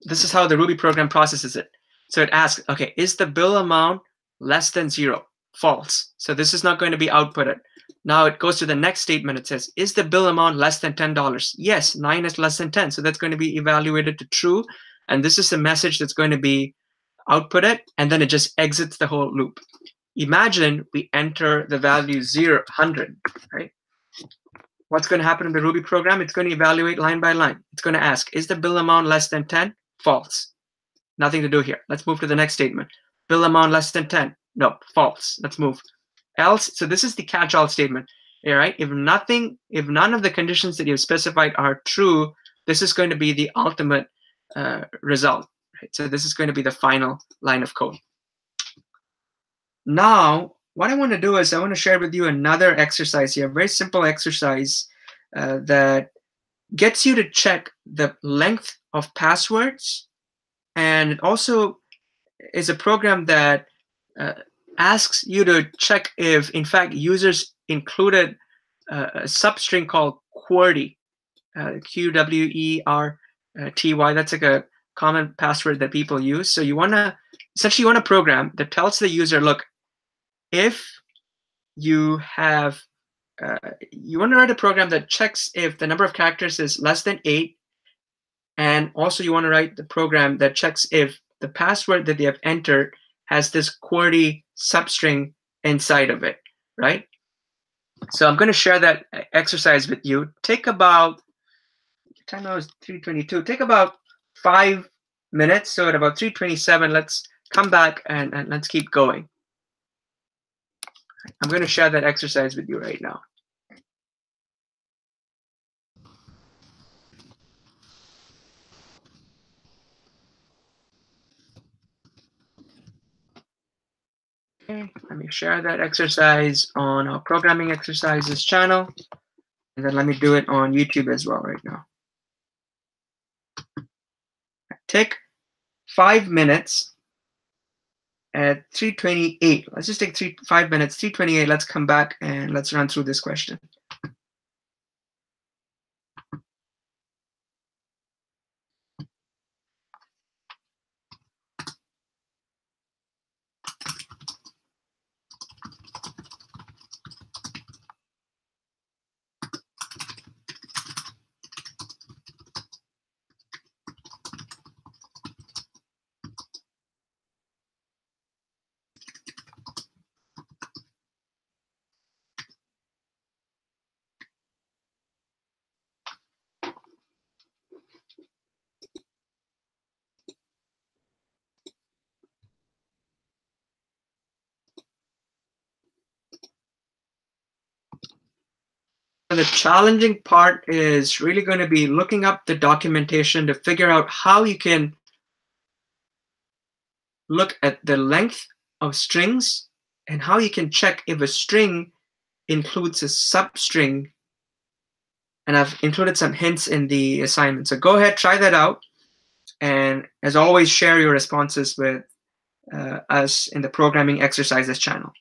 this is how the Ruby program processes it. So it asks, okay, is the bill amount less than 0? False. So this is not going to be outputted. Now it goes to the next statement. It says, is the bill amount less than $10? Yes, 9 is less than 10. So that's going to be evaluated to true. And this is the message that's going to be outputted. And then it just exits the whole loop. Imagine we enter the value 0, 100, right? What's going to happen in the Ruby program? It's going to evaluate line by line. It's going to ask, is the bill amount less than 10? False. Nothing to do here. Let's move to the next statement. Bill amount less than 10. No, false. Let's move. Else, so this is the catch-all statement. All right. If none of the conditions that you've specified are true, this is going to be the ultimate result. Right? So this is going to be the final line of code. Now, what I want to do is I want to share with you another exercise here, a very simple exercise that gets you to check the length of passwords. And it also is a program that asks you to check if, in fact, users included a substring called QWERTY, QWERTY. That's like a common password that people use. So you want to essentially a program that tells the user, look, if you have, you want to write a program that checks if the number of characters is less than 8, and also you want to write the program that checks if the password that they have entered has this QWERTY substring inside of it, right? So I'm going to share that exercise with you. Take about, time now is 3:22. Take about 5 minutes. So at about 3:27, let's come back and let's keep going. I'm going to share that exercise with you right now. Okay, let me share that exercise on our programming exercises channel, and then let me do it on YouTube as well right now. Take 5 minutes at 3:28. Let's just take 5 minutes, 3:28. Let's come back and let's run through this question. The challenging part is really going to be looking up the documentation to figure out how you can look at the length of strings and how you can check if a string includes a substring. And I've included some hints in the assignment. So go ahead, try that out. And as always, share your responses with us in the programming exercises channel.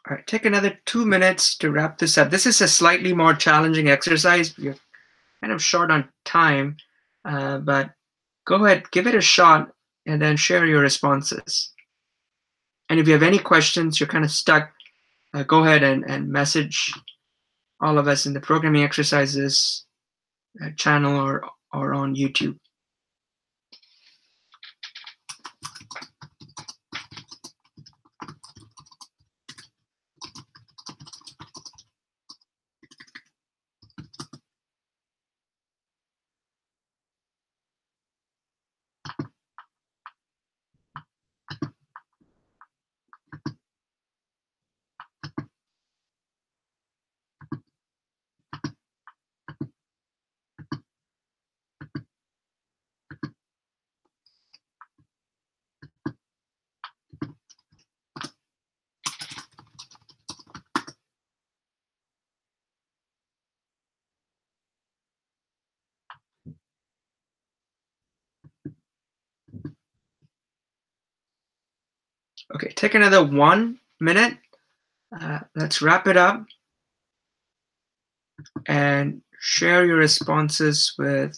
All right, take another 2 minutes to wrap this up. This is a slightly more challenging exercise. You're kind of short on time, but go ahead, give it a shot, and then share your responses. And if you have any questions, you're kind of stuck, go ahead and message all of us in the programming exercises channel or on YouTube. Okay, take another 1 minute. Let's wrap it up and share your responses with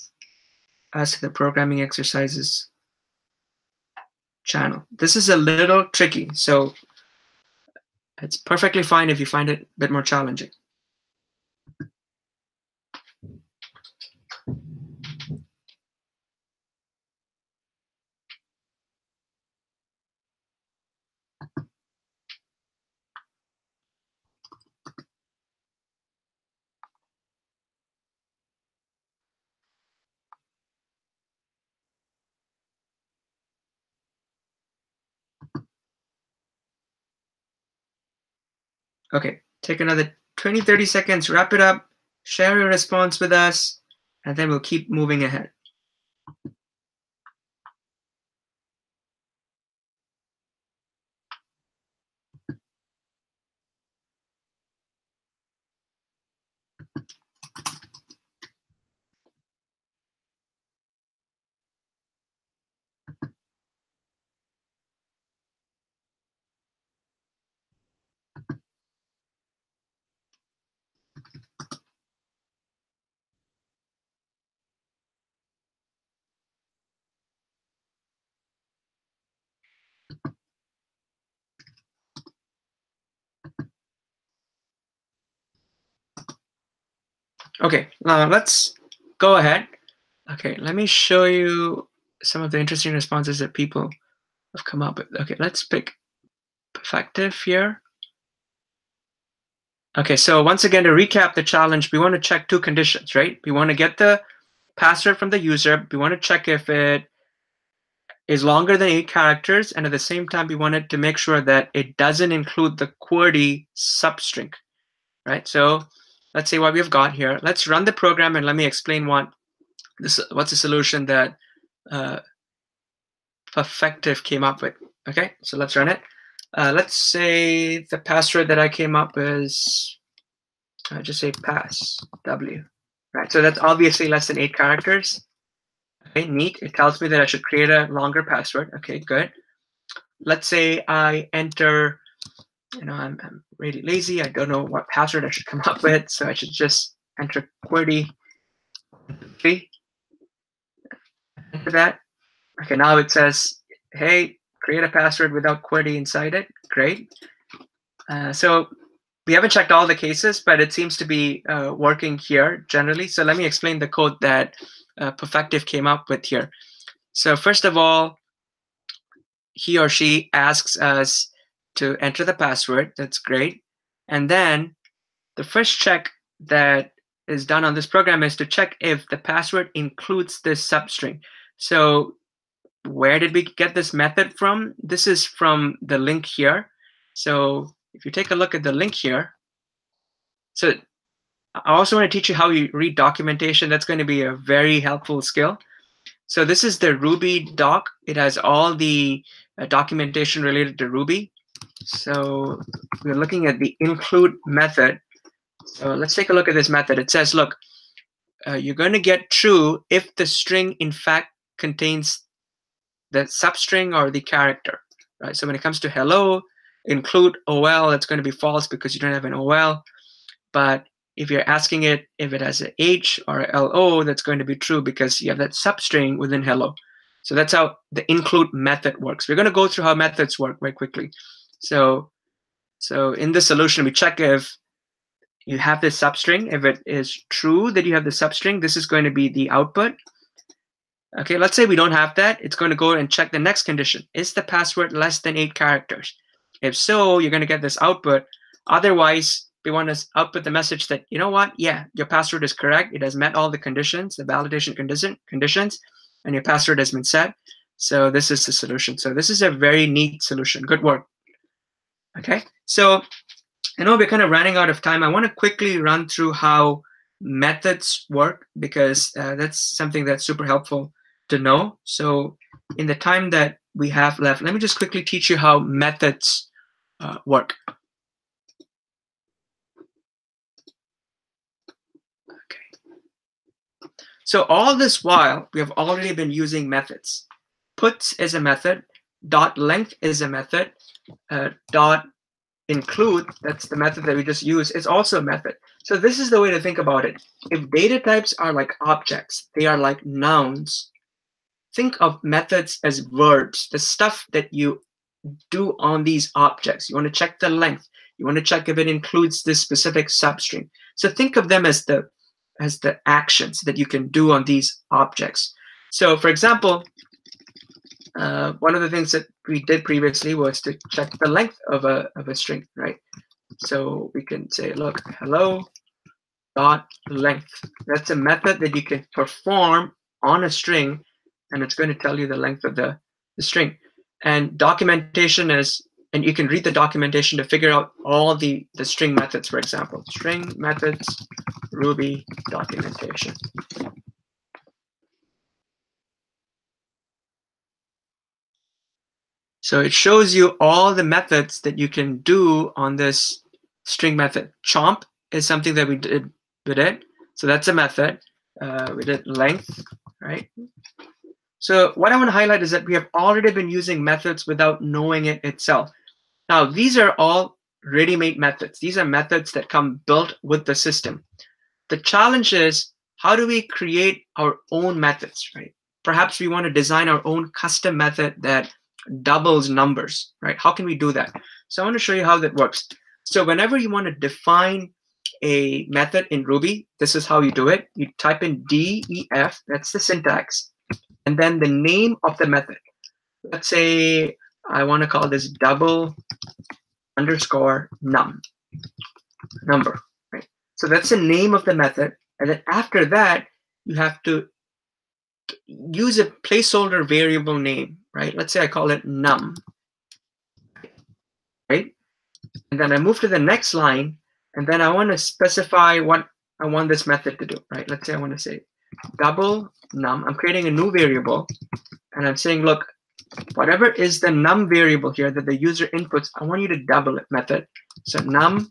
us in the programming exercises channel. This is a little tricky, so it's perfectly fine if you find it a bit more challenging. Okay, take another 20, 30 seconds, wrap it up, share your response with us, and then we'll keep moving ahead. Okay, now let's go ahead. Okay, let me show you some of the interesting responses that people have come up with. Okay, let's pick Perfective here. Okay, so once again, to recap the challenge, we want to check 2 conditions, right? We want to get the password from the user. We want to check if it is longer than 8 characters, and at the same time, we wanted to make sure that it doesn't include the QWERTY substring, right? So let's see what we've got here. Let's run the program and let me explain what's the solution that Perfective came up with. Okay, so let's run it. Let's say the password that I came up is, just say pass W, right? So that's obviously less than 8 characters. Okay, neat. It tells me that I should create a longer password. Okay, good. Let's say I enter, I'm really lazy. I don't know what password I should come up with. So I should just enter QWERTY. Enter that. Okay, now it says, hey, create a password without QWERTY inside it. Great. So we haven't checked all the cases, but it seems to be working here generally. So let me explain the code that Perfective came up with here. So first of all, he or she asks us to enter the password. That's great. And then the first check that is done on this program is to check if the password includes this substring. So where did we get this method from? This is from the link here. So if you take a look at the link here, so I also want to teach you how you read documentation. That's going to be a very helpful skill. So this is the Ruby doc. It has all the documentation related to Ruby. So we're looking at the include method. So let's take a look at this method. It says, look, you're going to get true if the string in fact contains the substring or the character, right? So when it comes to hello, include OL, it's going to be false because you don't have an OL. But if you're asking it if it has an H or a LO, that's going to be true because you have that substring within hello. So that's how the include method works. We're going to go through how methods work very quickly. So in this solution, we check if you have this substring. If it is true that you have the substring, this is going to be the output. Okay, let's say we don't have that. It's going to go and check the next condition. Is the password less than 8 characters? If so, you're going to get this output. Otherwise, we want to output the message that, you know what? Yeah, your password is correct. It has met all the conditions, the validation conditions, and your password has been set. So this is the solution. So this is a very neat solution. Good work. Okay, so I know we're kind of running out of time. I want to quickly run through how methods work because that's something that's super helpful to know. So in the time that we have left, let me just quickly teach you how methods work. Okay. So all this while, we have already been using methods. Puts is a method. Dot length is a method. Dot include, that's the method that we just used, is also a method. So this is the way to think about it. If data types are like objects, they are like nouns, think of methods as verbs, the stuff that you do on these objects. You want to check the length. You want to check if it includes this specific substring. So think of them as the actions that you can do on these objects. So for example, one of the things that we did previously was to check the length of a string, right? So we can say, look, hello dot length. That's a method that you can perform on a string, and it's going to tell you the length of the string. And documentation is, and you can read the documentation to figure out all the string methods, for example. String methods, Ruby documentation. So it shows you all the methods that you can do on this string method. Chomp is something that we did. So that's a method. We did length, right? So what I want to highlight is that we have already been using methods without knowing it itself. Now, these are all ready-made methods. These are methods that come built with the system. The challenge is, how do we create our own methods, right? Perhaps we want to design our own custom method that doubles numbers, right? How can we do that? So I want to show you how that works. So whenever you want to define a method in Ruby, this is how you do it. You type in def, that's the syntax, and then the name of the method. Let's say I want to call this double underscore number, right? So that's the name of the method. And then after that, you have to use a placeholder variable name, right? Let's say I call it num, right? And then I move to the next line, and then I want to specify what I want this method to do, right? Let's say I want to say double num. I'm creating a new variable, and I'm saying, look, whatever is the num variable here that the user inputs, I want you to double it method. So num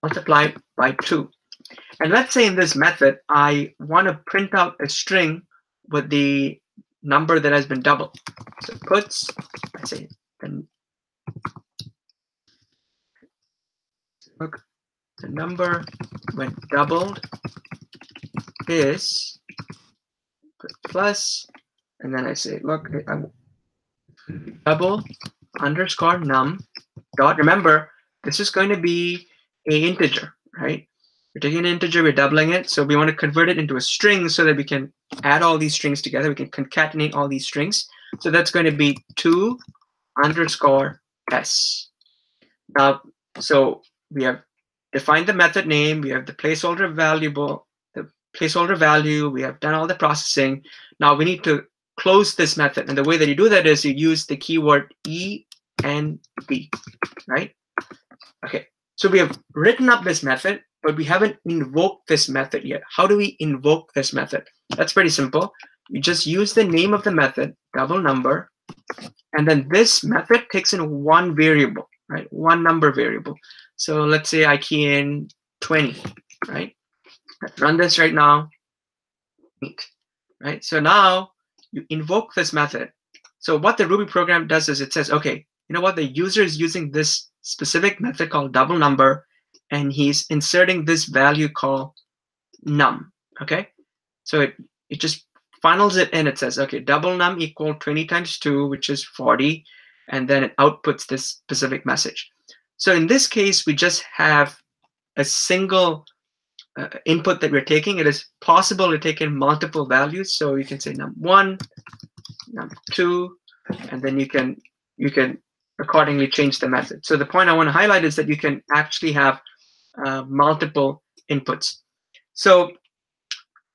multiplied by 2. And let's say in this method, I want to print out a string with the number that has been doubled. So puts, I say, look, the number when doubled is plus, and then I say, look, double underscore num dot. Remember, this is going to be an integer, right? We're taking an integer, we're doubling it, so we want to convert it into a string so that we can add all these strings together. We can concatenate all these strings. So that's going to be 2 underscore s. Now, so we have defined the method name, we have the placeholder value, we have done all the processing. Now we need to close this method, and the way that you do that is you use the keyword end, right? Okay, so we have written up this method, but we haven't invoked this method yet. How do we invoke this method? That's pretty simple. You just use the name of the method, double number, and then this method takes in one variable, right? One number variable. So let's say I key in 20, right? Let's run this right now, right? So now you invoke this method. So what the Ruby program does is it says, okay, you know what, the user is using this specific method called double number, and he's inserting this value called num. Okay, so it just funnels it in. It says, okay, double num equal 20 times 2, which is 40, and then it outputs this specific message. So in this case, we just have a single input that we're taking. It is possible to take in multiple values, so you can say num1, num2, and then you can accordingly change the method. So the point I want to highlight is that you can actually have multiple inputs. So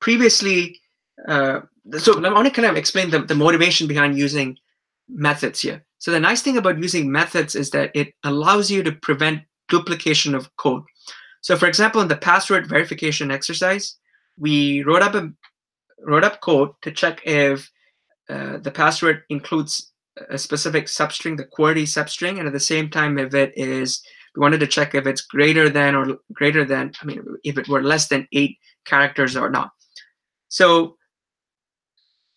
previously, so I want to kind of explain the motivation behind using methods here. So the nice thing about using methods is that it allows you to prevent duplication of code. So for example, in the password verification exercise, we wrote up code to check if the password includes a specific substring, the QWERTY substring, and at the same time, if it is, we wanted to check if it's greater than, I mean, if it were less than 8 characters or not. So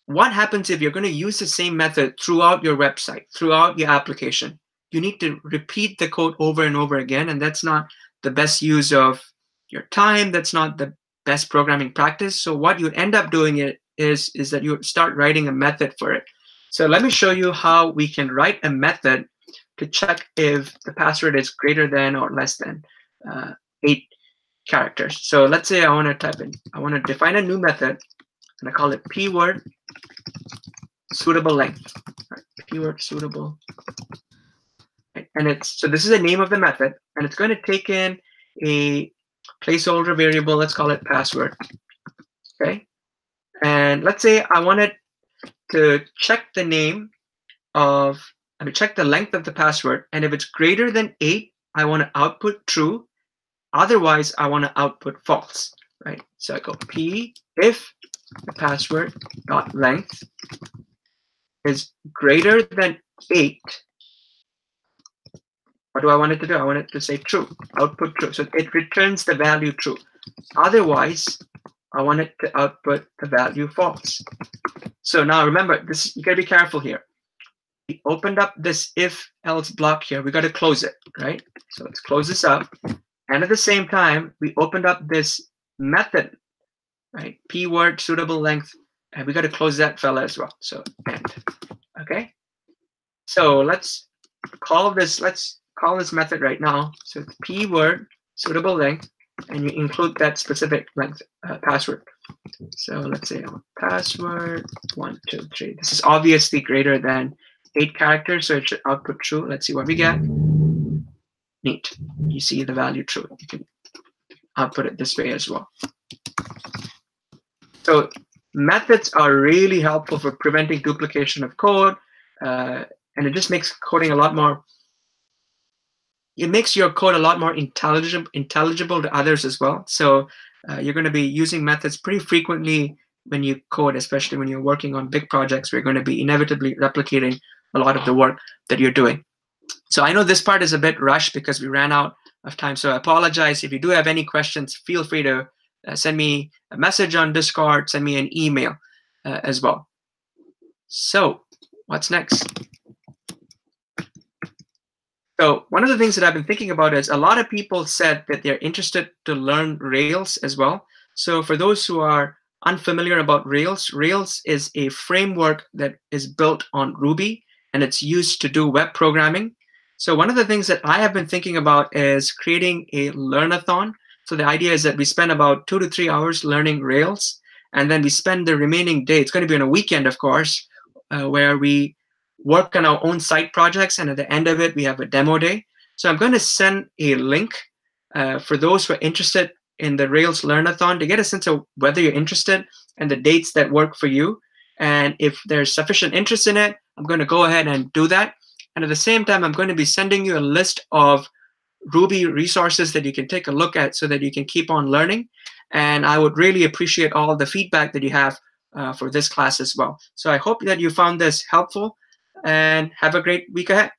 what happens if you're going to use the same method throughout your website, throughout your application? You need to repeat the code over and over again, and that's not the best use of your time. That's not the best programming practice. So what you end up doing is that you start writing a method for it. So let me show you how we can write a method to check if the password is greater than or less than 8 characters. So let's say I want to define a new method, and I call it p-word suitable length. Right, p-word suitable. Right, and so this is the name of the method, and it's going to take in a placeholder variable. Let's call it password. Okay, and let's say I wanted to check the check the length of the password, and if it's greater than 8, I want to output true. Otherwise, I want to output false. Right, so I go p if the password dot length is greater than 8. What do I want it to do? I want it to say true, output true. So it returns the value true. Otherwise, I want it to output the value false. So now remember, you gotta be careful here. We opened up this if-else block here. We gotta close it, right? So let's close this up. And at the same time, we opened up this method, right? p-word suitable length, and we gotta close that fella as well. So end. Okay. So let's call this method right now. So it's p-word suitable length, and you include that specific length password. So let's say password 1, 2, 3. This is obviously greater than 8 characters, so it should output true. Let's see what we get. Neat. You see the value true. You can output it this way as well. So methods are really helpful for preventing duplication of code, and it just makes coding a lot more. It makes your code a lot more intelligible to others as well. So you're going to be using methods pretty frequently when you code, especially when you're working on big projects where you're going to be inevitably replicating a lot of the work that you're doing. So I know this part is a bit rushed because we ran out of time. So I apologize. If you do have any questions, feel free to send me a message on Discord, send me an email as well. So what's next? So one of the things that I've been thinking about is a lot of people said that they're interested to learn Rails as well. So for those who are unfamiliar about Rails, Rails is a framework that is built on Ruby, and it's used to do web programming. So one of the things that I have been thinking about is creating a learn-a-thon. So the idea is that we spend about 2 to 3 hours learning Rails, and then we spend the remaining day, it's going to be on a weekend, of course, where we work on our own side projects, and at the end of it, we have a demo day. So I'm going to send a link for those who are interested in the Rails Learn-a-thon to get a sense of whether you're interested and the dates that work for you. And if there's sufficient interest in it, I'm going to go ahead and do that. And at the same time, I'm going to be sending you a list of Ruby resources that you can take a look at so that you can keep on learning. And I would really appreciate all the feedback that you have for this class as well. So I hope that you found this helpful, and have a great week ahead.